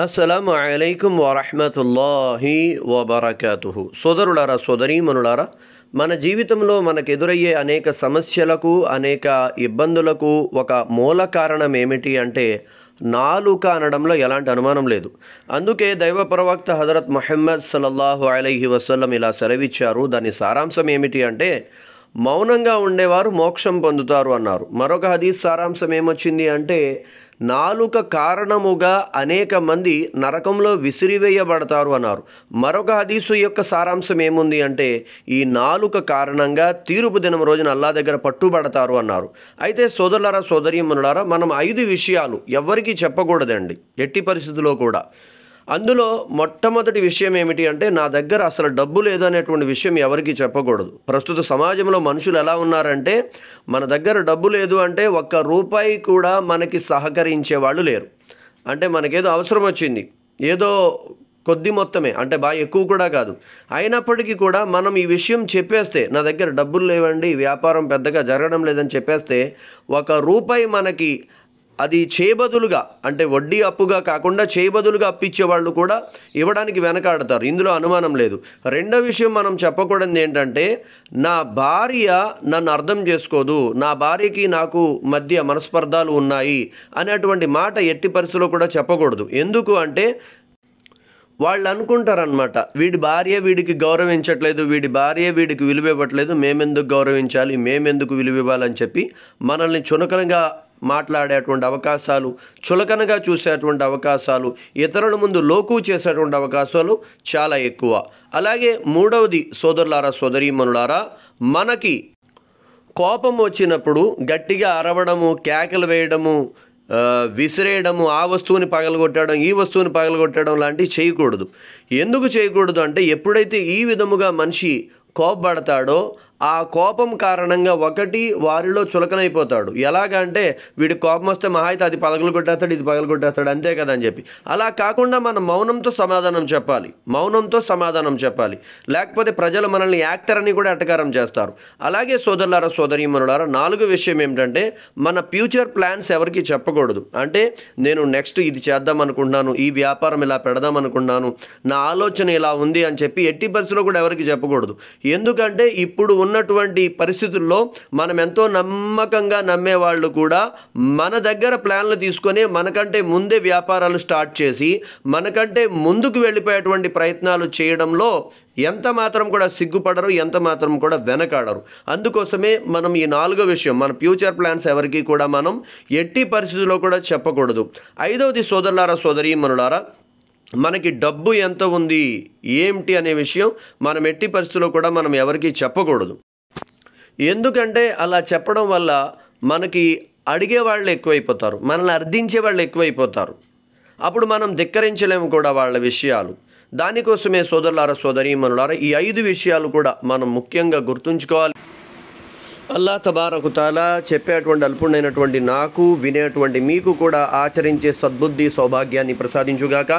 అస్సలాము అలైకుం వరహ్మతుల్లాహి వబరకాతుహు. సోదరులారా, సోదరీమణులారా, మన జీవితంలో మనకెదురయ్యే అనేక సమస్యలకు, అనేక ఇబ్బందులకు ఒక మూల కారణం ఏమిటి అంటే నాలుక అనడంలో ఎలాంటి అనుమానం లేదు. అందుకే దైవ ప్రవక్త హజరత్ ముహమ్మద్ సల్లల్లాహు అలైహి వసల్లం ఇలా సెలవిచ్చారు. దాని సారాంశం ఏమిటి అంటే మౌనంగా ఉండేవారు మోక్షం పొందుతారు అన్నారు. మరొక హదీస్ సారాంశం ఏమొచ్చింది అంటే నాలుక కారణముగా అనేక మంది నరకంలో విసిరివేయబడతారు అన్నారు. మరొక హదీసు యొక్క సారాంశం ఏముంది అంటే ఈ నాలుక కారణంగా తీర్పు దినం రోజున అల్లా దగ్గర పట్టుబడతారు అన్నారు. అయితే సోదరులారా, సోదరీమణులారా, మనం 5 విషయాలు ఎవ్వరికీ చెప్పకూడదండి, ఎట్టి పరిస్థితుల్లో కూడా. అందులో మొట్టమొదటి విషయం ఏమిటి అంటే నా దగ్గర అసలు డబ్బు లేదు అనేటువంటి విషయం ఎవరికీ చెప్పకూడదు. ప్రస్తుత సమాజంలో మనుషులు ఎలా ఉన్నారంటే మన దగ్గర డబ్బు లేదు అంటే ఒక్క రూపాయి కూడా మనకి సహకరించే వాళ్ళు లేరు. అంటే మనకేదో అవసరం వచ్చింది, ఏదో కొద్ది మొత్తమే, అంటే బాగా ఎక్కువ కూడా కాదు, అయినప్పటికీ కూడా మనం ఈ విషయం చెప్పేస్తే నా దగ్గర డబ్బులు లేవండి, వ్యాపారం పెద్దగా జరగడం లేదని చెప్పేస్తే ఒక రూపాయి మనకి అది చేయబదులుగా, అంటే వడ్డీ అప్పుగా కాకుండా చేయబదులుగా అప్పిచ్చే వాళ్ళు కూడా ఇవ్వడానికి వెనకాడతారు. ఇందులో అనుమానం లేదు. రెండో విషయం మనం చెప్పకూడదు ఏంటంటే నా భార్య నన్ను అర్థం చేసుకోదు, నా భార్యకి నాకు మధ్య మనస్పర్ధాలు ఉన్నాయి అనేటువంటి మాట ఎట్టి పరిస్థితుల్లో కూడా చెప్పకూడదు. ఎందుకు అంటే వాళ్ళు అనుకుంటారనమాట, వీడి భార్య వీడికి గౌరవించట్లేదు, వీడి భార్య వీడికి విలువ ఇవ్వట్లేదు, మేమెందుకు గౌరవించాలి, మేమెందుకు విలువ ఇవ్వాలని చెప్పి మనల్ని చులకనగా మాట్లాడేటువంటి అవకాశాలు, చులకనగా చూసేటువంటి అవకాశాలు, ఇతరుల ముందు లోకు చేసేటువంటి అవకాశాలు చాలా ఎక్కువ. అలాగే మూడవది సోదరులారా, సోదరీమణులారా, మనకి కోపం వచ్చినప్పుడు గట్టిగా అరవడము, కేకలు వేయడము, విసిరేయడము, ఆ వస్తువుని పగలగొట్టడం, ఈ వస్తువుని పగలగొట్టడం లాంటివి చేయకూడదు. ఎందుకు చేయకూడదు అంటే ఎప్పుడైతే ఈ విధముగా మనిషి కోపపడతాడో ఆ కోపం కారణంగా ఒకటి వారిలో చులకనైపోతాడు. ఎలాగంటే వీడికి కోపం వస్తే మహా అయితే అది పగలు కొట్టేస్తాడు, ఇది పగలు కొట్టేస్తాడు, అంతే కదా అని చెప్పి. అలా కాకుండా మనం మౌనంతో సమాధానం చెప్పాలి, మౌనంతో సమాధానం చెప్పాలి. లేకపోతే ప్రజలు మనల్ని యాక్టర్ అని కూడా ఎటకారం చేస్తారు. అలాగే సోదరులారా, సోదరీమణులారా, 4వ విషయం ఏమిటంటే మన ఫ్యూచర్ ప్లాన్స్ ఎవరికి చెప్పకూడదు. అంటే నేను నెక్స్ట్ ఇది చేద్దాం అనుకుంటున్నాను, ఈ వ్యాపారం ఇలా పెడదాం అనుకుంటున్నాను, నా ఆలోచన ఇలా ఉంది అని చెప్పి ఎట్టి పరిస్థితుల్లో కూడా ఎవరికి చెప్పకూడదు. ఎందుకంటే ఇప్పుడు ఉన్నటువంటి పరిస్థితుల్లో మనం ఎంతో నమ్మకంగా నమ్మేవాళ్ళు కూడా మన దగ్గర ప్లాన్లు తీసుకొని మనకంటే ముందే వ్యాపారాలు స్టార్ట్ చేసి మనకంటే ముందుకు వెళ్ళిపోయేటువంటి ప్రయత్నాలు చేయడంలో ఎంత మాత్రం కూడా సిగ్గుపడరు, ఎంత మాత్రం కూడా వెనకాడరు. అందుకోసమే మనం ఈ 4వ విషయం, మన ఫ్యూచర్ ప్లాన్స్ ఎవరికి కూడా మనం ఎట్టి పరిస్థితుల్లో కూడా చెప్పకూడదు. 5వది సోదరులారా, సోదరీమణులారా, మనకి డబ్బు ఎంత ఉంది ఏమిటి అనే విషయం మనం ఎట్టి పరిస్థితుల్లో కూడా మనం ఎవరికీ చెప్పకూడదు. ఎందుకంటే అలా చెప్పడం వల్ల మనకి అడిగే వాళ్ళు ఎక్కువైపోతారు, మనల్ని అర్థించే వాళ్ళు ఎక్కువైపోతారు. అప్పుడు మనం ధిక్కరించలేము కూడా వాళ్ళ విషయాలు. దానికోసమే సోదరులారా, సోదరీమణులారా, ఈ 5 విషయాలు కూడా మనం ముఖ్యంగా గుర్తుంచుకోవాలి. అల్లా తబారకు తాలా చెప్పేటువంటి అల్పుడైనటువంటి నాకు, వినేటువంటి మీకు కూడా ఆచరించే సద్బుద్ధి సౌభాగ్యాన్ని ప్రసాదించుగాక.